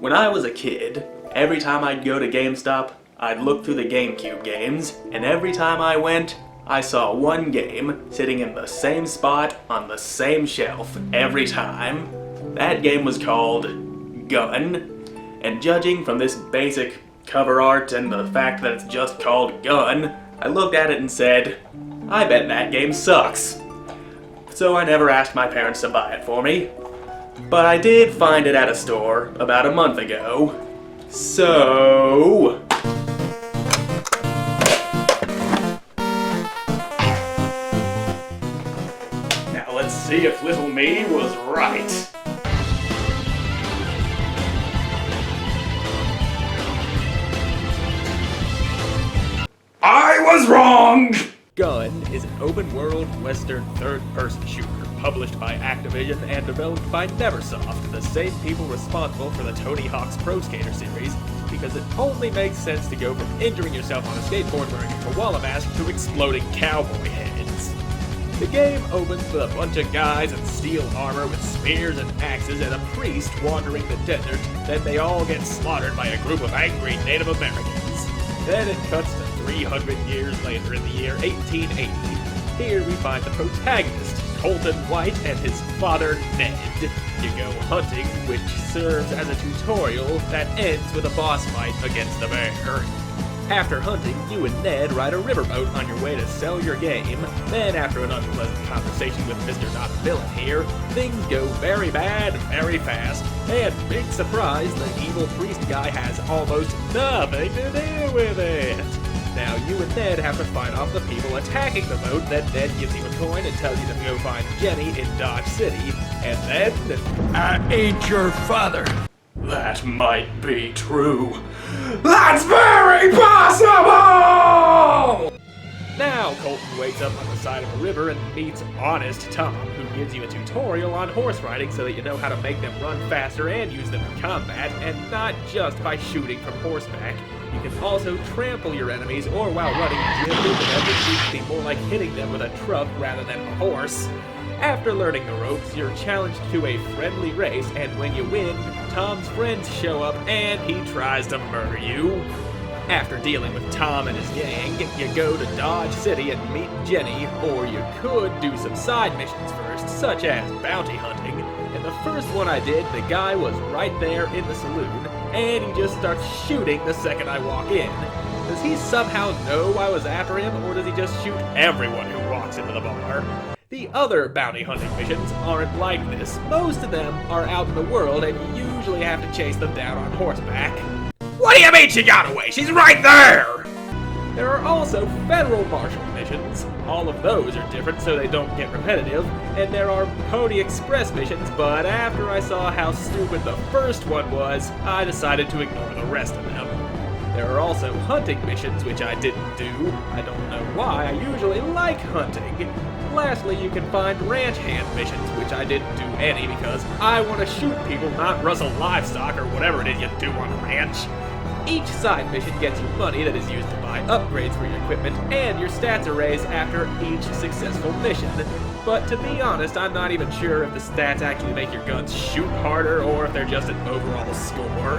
When I was a kid, every time I'd go to GameStop, I'd look through the GameCube games, and every time I went, I saw one game sitting in the same spot on the same shelf every time. That game was called Gun, and judging from this basic cover art and the fact that it's just called Gun, I looked at it and said, I bet that game sucks. So I never asked my parents to buy it for me. But I did find it at a store about a month ago. So... now let's see if little me was right. I was wrong! Gun is an open-world Western third-person shooter published by Activision and developed by Neversoft, the same people responsible for the Tony Hawk's Pro Skater series, because it only makes sense to go from injuring yourself on a skateboard wearing a koala mask to exploding cowboy heads. The game opens with a bunch of guys in steel armor with spears and axes and a priest wandering the desert, then they all get slaughtered by a group of angry Native Americans. Then it cuts to 300 years later in the year 1880. Here we find the protagonist, Colton White, and his father, Ned. You go hunting, which serves as a tutorial that ends with a boss fight against the bear. After hunting, you and Ned ride a riverboat on your way to sell your game. Then, after an unpleasant conversation with Mr. Not Villain here, things go very bad very fast. And big surprise, the evil priest guy has almost nothing to do with it. Now, you and Ned have to fight off the people attacking the boat, then Ned gives you a coin and tells you to go find Jenny in Dodge City, and then... I ain't your father. That might be true. That's very possible! Now, Colton wakes up on the side of a river and meets Honest Tom, who gives you a tutorial on horse riding so that you know how to make them run faster and use them in combat, and not just by shooting from horseback. You can also trample your enemies, or while running, drift into them, which seems to be more like hitting them with a truck rather than a horse. After learning the ropes, you're challenged to a friendly race, and when you win, Tom's friends show up and he tries to murder you. After dealing with Tom and his gang, you go to Dodge City and meet Jenny, or you could do some side missions first, such as bounty hunting. And the first one I did, the guy was right there in the saloon, and he just starts shooting the second I walk in. Does he somehow know I was after him, or does he just shoot everyone who walks into the bar? The other bounty hunting missions aren't like this. Most of them are out in the world, and you usually have to chase them down on horseback. What do you mean she got away? She's right there! There are also federal marshal missions. All of those are different so they don't get repetitive. And there are Pony Express missions, but after I saw how stupid the first one was, I decided to ignore the rest of them. There are also hunting missions, which I didn't do. I don't know why, I usually like hunting. Lastly, you can find ranch hand missions, which I didn't do any because I want to shoot people, not rustle livestock or whatever it is you do on a ranch. Each side mission gets you money that is used to buy upgrades for your equipment, and your stats are raised after each successful mission. But to be honest, I'm not even sure if the stats actually make your guns shoot harder or if they're just an overall score.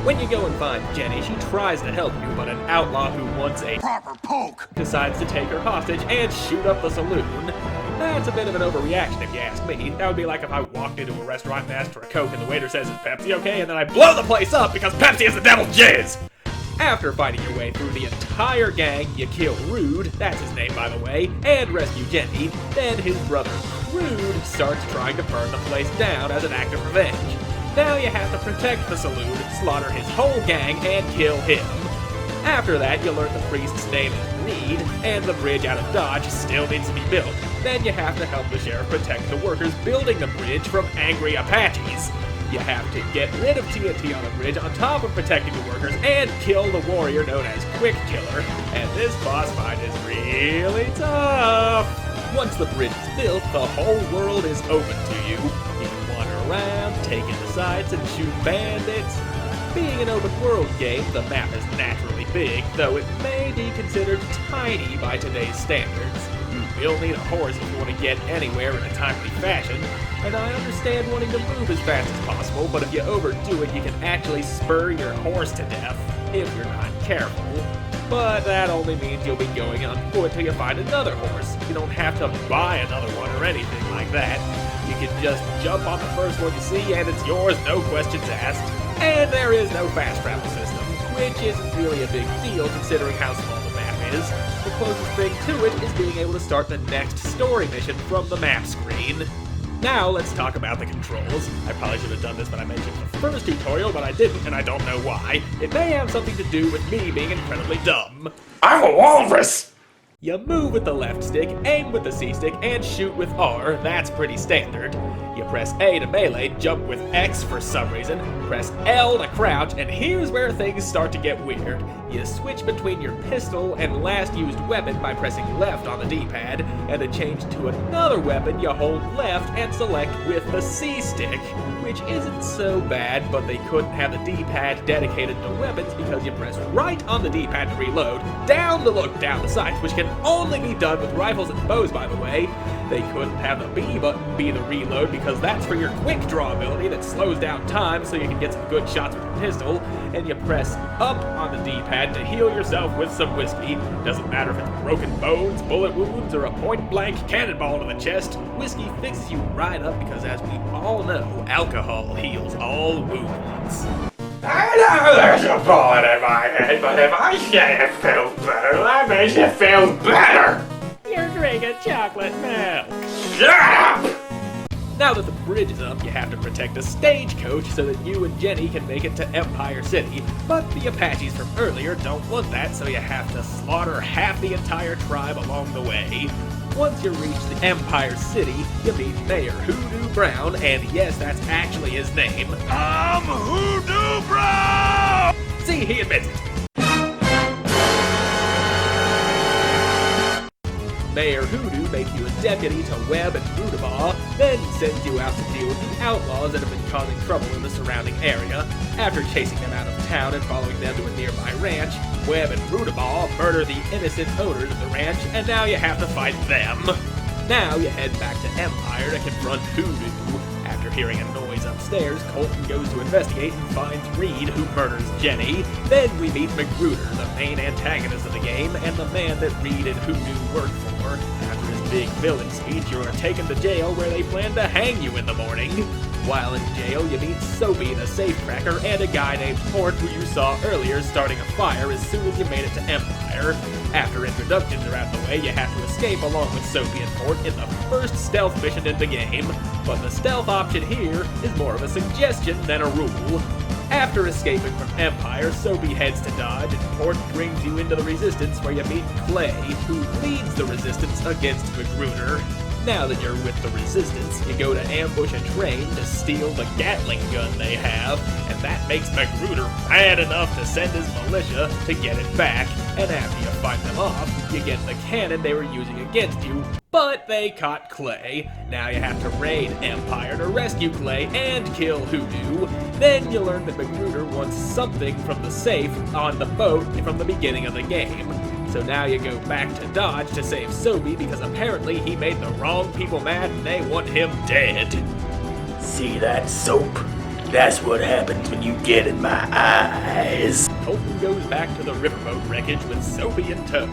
When you go and find Jenny, she tries to help you, but an outlaw who wants a proper poke decides to take her hostage and shoot up the saloon. That's a bit of an overreaction if you ask me. That would be like if I walked into a restaurant and asked for a Coke and the waiter says, "Is Pepsi okay?" and then I blow the place up because Pepsi is the devil's jizz! After fighting your way through the entire gang, you kill Rude, that's his name by the way, and rescue Jenny. Then his brother Crude starts trying to burn the place down as an act of revenge. Now you have to protect the saloon, slaughter his whole gang, and kill him. After that, you learn the priest's name is Reed, and the bridge out of Dodge still needs to be built. Then you have to help the sheriff protect the workers building the bridge from angry Apaches. You have to get rid of TNT on the bridge on top of protecting the workers and kill the warrior known as Quick Killer. And this boss fight is really tough. Once the bridge is built, the whole world is open to you. You can wander around, take in the sights, and shoot bandits. Being an open world game, the map is naturally big, though it may be considered tiny by today's standards. You'll need a horse if you want to get anywhere in a timely fashion, and I understand wanting to move as fast as possible, but if you overdo it, you can actually spur your horse to death if you're not careful. But that only means you'll be going on foot till you find another horse. You don't have to buy another one or anything like that. You can just jump on the first one you see and it's yours, no questions asked. And there is no fast travel system, which isn't really a big deal considering how small the map is. The closest thing to it is being able to start the next story mission from the map screen. Now let's talk about the controls. I probably should have done this when I mentioned the first tutorial, but I didn't, and I don't know why. It may have something to do with me being incredibly dumb. I'm a walrus! You move with the left stick, aim with the C stick, and shoot with R. That's pretty standard. You press A to melee, jump with X for some reason, press L to crouch, and here's where things start to get weird. You switch between your pistol and last used weapon by pressing left on the D-pad, and to change to another weapon you hold left and select with the C stick, which isn't so bad, but they couldn't have the D-pad dedicated to weapons because you press right on the D-pad to reload, down to look down the sights, which can only be done with rifles and bows, by the way. They couldn't have the B button be the reload because that's for your quick draw ability that slows down time so you can get some good shots with your pistol, and you press up on the D-pad to heal yourself with some whiskey. Doesn't matter if it's broken bones, bullet wounds, or a point-blank cannonball to the chest, whiskey fixes you right up because, as we all know, alcohol heals all wounds. I know there's a bullet in my head, but if I say it feels better, that makes it feel better! You're drinking chocolate milk. Shut up! Now that the bridge is up, you have to protect a stagecoach so that you and Jenny can make it to Empire City. But the Apaches from earlier don't want that, so you have to slaughter half the entire tribe along the way. Once you reach the Empire City, you meet Mayor Hoodoo Brown, and yes, that's actually his name. I'm Hoodoo Brown! See, he admits it. Mayor Hoodoo makes you a deputy to Webb and Rudabaugh, then sends you out to deal with the outlaws that have been causing trouble in the surrounding area. After chasing them out of town and following them to a nearby ranch, Webb and Rudabaugh murder the innocent owners of the ranch, and now you have to fight them. Now you head back to Empire to confront Hoodoo. After hearing a noise upstairs, Colton goes to investigate and finds Reed, who murders Jenny. Then we meet Magruder, the main antagonist of the game, and the man that Reed and Hoodoo work for. After his big villain speech, you are taken to jail where they plan to hang you in the morning. While in jail, you meet Soapy, the safecracker, and a guy named Port, who you saw earlier starting a fire as soon as you made it to Empire. After introductions are out of the way, you have to escape along with Soapy and Port in the first stealth mission in the game. But the stealth option here is more of a suggestion than a rule. After escaping from Empire, Soapy heads to Dodge, and Port brings you into the Resistance where you meet Clay, who leads the Resistance against Magruder. Now that you're with the Resistance, you go to ambush a train to steal the Gatling gun they have, and that makes Magruder mad enough to send his militia to get it back, and after you fight them off, you get the cannon they were using against you, but they caught Clay. Now you have to raid Empire to rescue Clay and kill Hoodoo. Then you learn that Magruder wants something from the safe on the boat from the beginning of the game. So now you go back to Dodge to save Soapy because apparently he made the wrong people mad and they want him dead. See that soap? That's what happens when you get in my eyes. Colton goes back to the riverboat wreckage with Soapy in tow,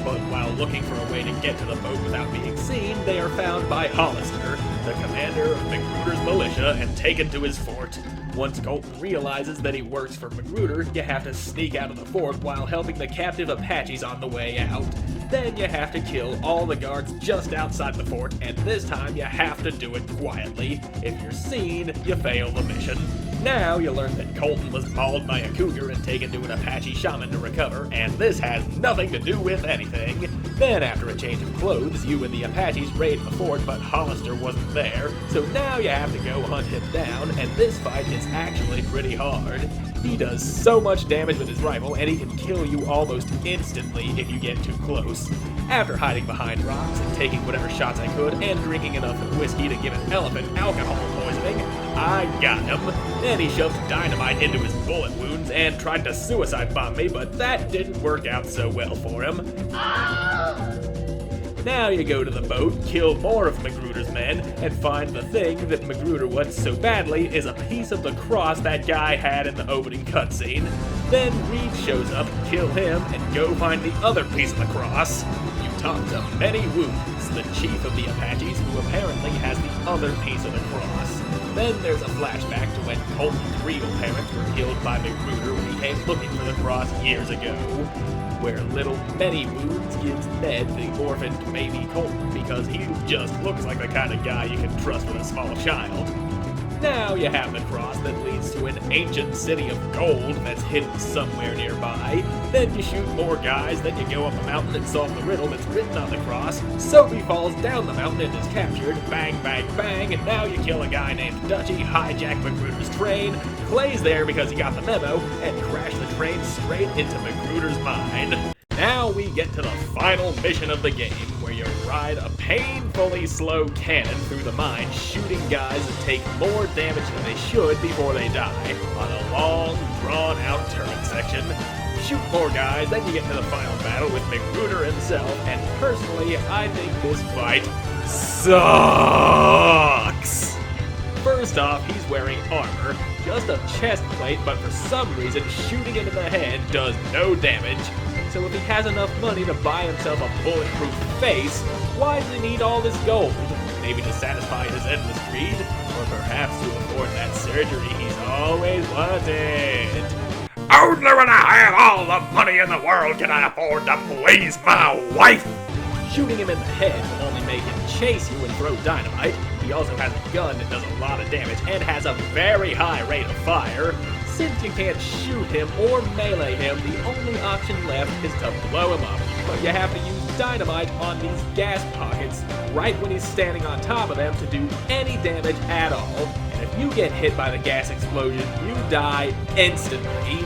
but while looking for a way to get to the boat without being seen, they are found by Hollister, the commander of Magruder's militia, and taken to his fort. Once Colton realizes that he works for Magruder, you have to sneak out of the fort while helping the captive Apaches on the way out. Then you have to kill all the guards just outside the fort, and this time you have to do it quietly. If you're seen, you fail the mission. Now you learn that Colton was mauled by a cougar and taken to an Apache shaman to recover, and this has nothing to do with anything. Then after a change of clothes, you and the Apaches raid the fort, but Hollister wasn't there, so now you have to go hunt him down, and this fight is actually pretty hard. He does so much damage with his rifle, and he can kill you almost instantly if you get too close. After hiding behind rocks and taking whatever shots I could, and drinking enough whiskey to give an elephant alcohol poisoning, I got him. Then he shoved dynamite into his bullet wounds and tried to suicide bomb me, but that didn't work out so well for him. Now you go to the boat, kill more of Magruder's men, and find the thing that Magruder wants so badly is a piece of the cross that guy had in the opening cutscene. Then Reed shows up, kill him, and go find the other piece of the cross. You talk to Many Wounds, the chief of the Apaches, who apparently has the other piece of the cross. Then there's a flashback to when Colton's real parents were killed by Magruder when he came looking for the cross years ago, where little Many Wounds gives Ned the orphaned baby Colton because he just looks like the kind of guy you can trust with a small child. Now you have the cross that leads to an ancient city of gold that's hidden somewhere nearby. Then you shoot more guys, then you go up a mountain and solve the riddle that's written on the cross. Sophie falls down the mountain and is captured. Bang, bang, bang, and now you kill a guy named Dutchie, hijack Magruder's train. Clay's there because he got the memo, and crash the train straight into Magruder's mine. Now we get to the final mission of the game, where you ride a painfully slow cannon through the mine, shooting guys that take more damage than they should before they die, on a long, drawn-out turret section. Shoot more guys, then you get to the final battle with Magruder himself, and personally, I think this fight sucks! First off, he's wearing armor, just a chest plate, but for some reason, shooting him in the head does no damage. So if he has enough money to buy himself a bulletproof face, why does he need all this gold? Maybe to satisfy his endless greed? Or perhaps to afford that surgery he's always wanted? Only when I have all the money in the world can I afford to please my wife! Shooting him in the head will only make him chase you and throw dynamite. He also has a gun that does a lot of damage and has a very high rate of fire. Since you can't shoot him or melee him, the only option left is to blow him up. But you have to use dynamite on these gas pockets right when he's standing on top of them to do any damage at all. And if you get hit by the gas explosion, you die instantly.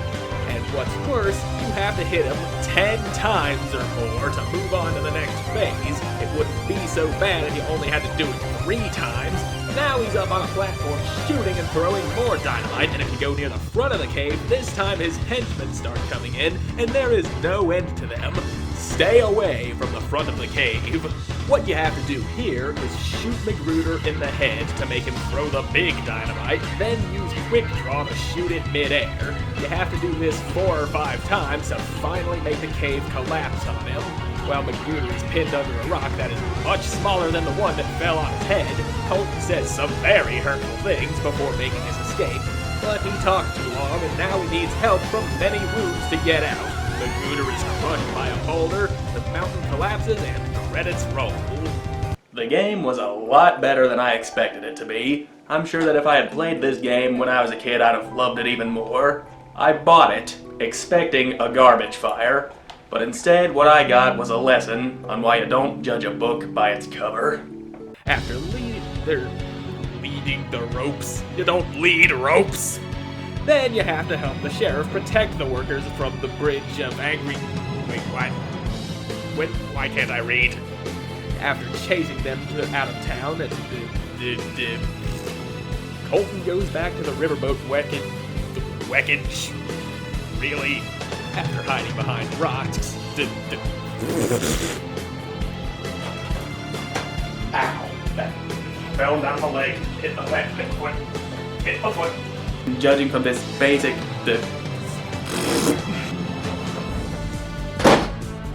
And what's worse, you have to hit him 10 times or more to move on to the next phase. It wouldn't be so bad if you only had to do it 3 times. Now he's up on a platform shooting and throwing more dynamite, and if you go near the front of the cave, this time his henchmen start coming in, and there is no end to them. Stay away from the front of the cave. What you have to do here is shoot Magruder in the head to make him throw the big dynamite, then use quick draw to shoot it midair. You have to do this 4 or 5 times to finally make the cave collapse on him. While Magruder is pinned under a rock that is much smaller than the one that fell on his head, Colton says some very hurtful things before making his escape, but he talked too long and now he needs help from Many Wounds to get out. Magruder is crushed by a boulder, the mountain collapses, and credits roll. The game was a lot better than I expected it to be. I'm sure that if I had played this game when I was a kid, I'd have loved it even more. I bought it, expecting a garbage fire, but instead what I got was a lesson on why you don't judge a book by its cover. After leading the ropes, you don't lead ropes. Then you have to help the sheriff protect the workers from the bridge of angry... Wait, what? Why can't I read? After chasing them out of town, Colton goes back to the riverboat wreckage. Really? After hiding behind rocks. Ow. That fell down the leg. Hit the foot. Hit the foot. Judging from this basic...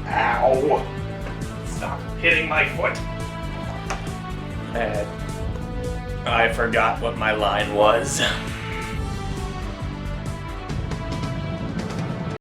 Ow. Stop hitting my foot. I forgot what my line was.